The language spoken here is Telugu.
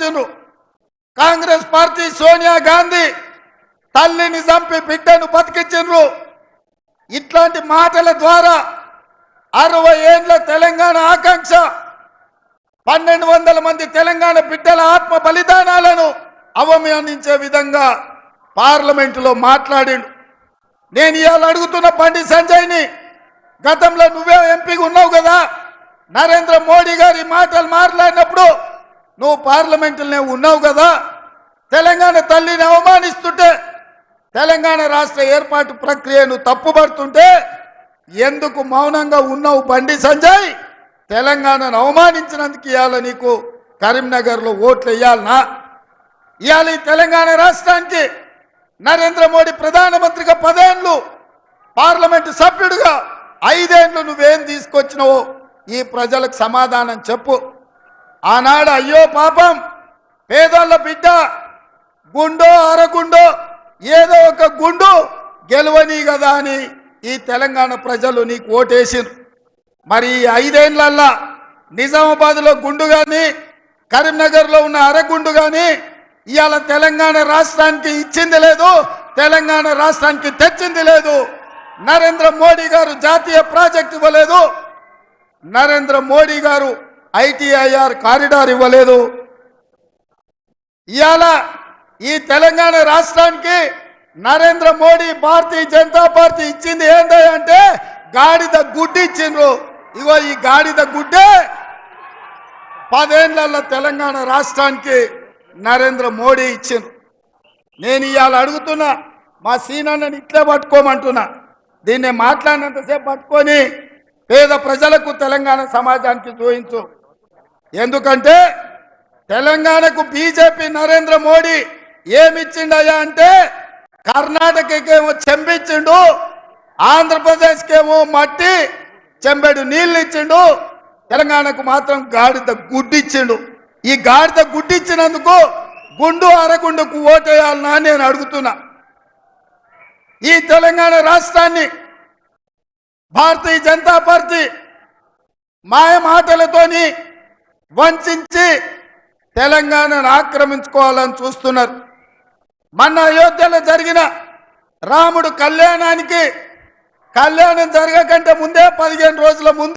అవమానించరు. కాంగ్రెస్ పార్టీ సోనియా గాంధీ తల్లిని చంపి బిడ్డను బతికించరు. ఇట్లాంటి మాటల ద్వారా 60 ఏండ్ల తెలంగాణ ఆకాంక్ష 1200 మంది తెలంగాణ బిడ్డల ఆత్మ బలిదానాలను అవమానించే విధంగా పార్లమెంటులో మాట్లాడిండు. నేను ఇవాళ అడుగుతున్న బండి సంజయ్ని, గతంలో నువ్వే ఎంపీగా ఉన్నావు కదా, నరేంద్ర మోడీ గారి మాటలు మాట్లాడినప్పుడు నువ్వు పార్లమెంటులోనే ఉన్నావు కదా, తెలంగాణ తల్లిని అవమానిస్తుంటే తెలంగాణ రాష్ట్ర ఏర్పాటు ప్రక్రియను తప్పుపడుతుంటే ఎందుకు మౌనంగా ఉన్నావు బండి సంజయ్? తెలంగాణను అవమానించినందుకు ఇవాళ నీకు కరీంనగర్లో ఓట్లు వేయాలనా? ఇవాళ ఈ తెలంగాణ రాష్ట్రానికి నరేంద్ర మోడీ ప్రధానమంత్రిగా 10 ఏళ్ళు, పార్లమెంటు సభ్యుడిగా 5 ఏళ్ళు నువ్వేం తీసుకొచ్చినావో ఈ ప్రజలకు సమాధానం చెప్పు. ఆనాడు అయ్యో పాపం పేదోళ్ళ బిడ్డ గుండో అరగుండో ఏదో ఒక గుండు గెలవని కదా అని ఈ తెలంగాణ ప్రజలు నీకు ఓటేసిరు. మరి 5 ఏళ్లల్లా నిజామాబాద్లో గుండు కానీ కరీంనగర్లో ఉన్న అరగుండు కానీ ఇవాళ తెలంగాణ రాష్ట్రానికి ఇచ్చింది లేదు, తెలంగాణ రాష్ట్రానికి తెచ్చింది లేదు. నరేంద్ర మోడీ గారు జాతీయ ప్రాజెక్ట్ ఇవ్వలేదు, నరేంద్ర మోడీ గారు ITIR కారిడార్ ఇవ్వలేదు. ఇవాళ ఈ తెలంగాణ రాష్ట్రానికి నరేంద్ర మోడీ భారతీయ జనతా పార్టీ ఇచ్చింది ఏంటంటే గాడిద గుడ్డి ఇచ్చిండ్రు. ఇగో ఈ గాడిద గుడ్డే 10 ఏళ్లలో తెలంగాణ రాష్ట్రానికి నరేంద్ర మోడీ ఇచ్చిండ్రు. నేను ఇవాళ అడుగుతున్నా, మా సీనన్నని ఇట్లే పట్టుకోమంటున్నా, దీన్ని మాట్లాడినంతసేపు పట్టుకొని పేద ప్రజలకు తెలంగాణ సమాజానికి చూయించు. ఎందుకంటే తెలంగాణకు బీజేపీ నరేంద్ర మోడీ ఏమిచ్చిండయా అంటే కర్ణాటకకేమో చెంబిచ్చిండు, ఆంధ్రప్రదేశ్కేమో మట్టి చెంబెడు నీళ్ళు ఇచ్చిండు, తెలంగాణకు మాత్రం గాడిద గుడ్డిచ్చిండు. ఈ గాడిద గుడ్డిచ్చినందుకు గుండు అరగుండుకు ఓటేయాలనా నేను అడుగుతున్నా. ఈ తెలంగాణ రాష్ట్రాన్ని భారతీయ జనతా పార్టీ మాయ మాటలతోని వంచి తెలంగాణను ఆక్రమించుకోవాలని చూస్తున్నారు. మొన్న అయోధ్యలో జరిగిన రాముడు కళ్యాణం జరగకంటే ముందే 15 రోజుల ముందు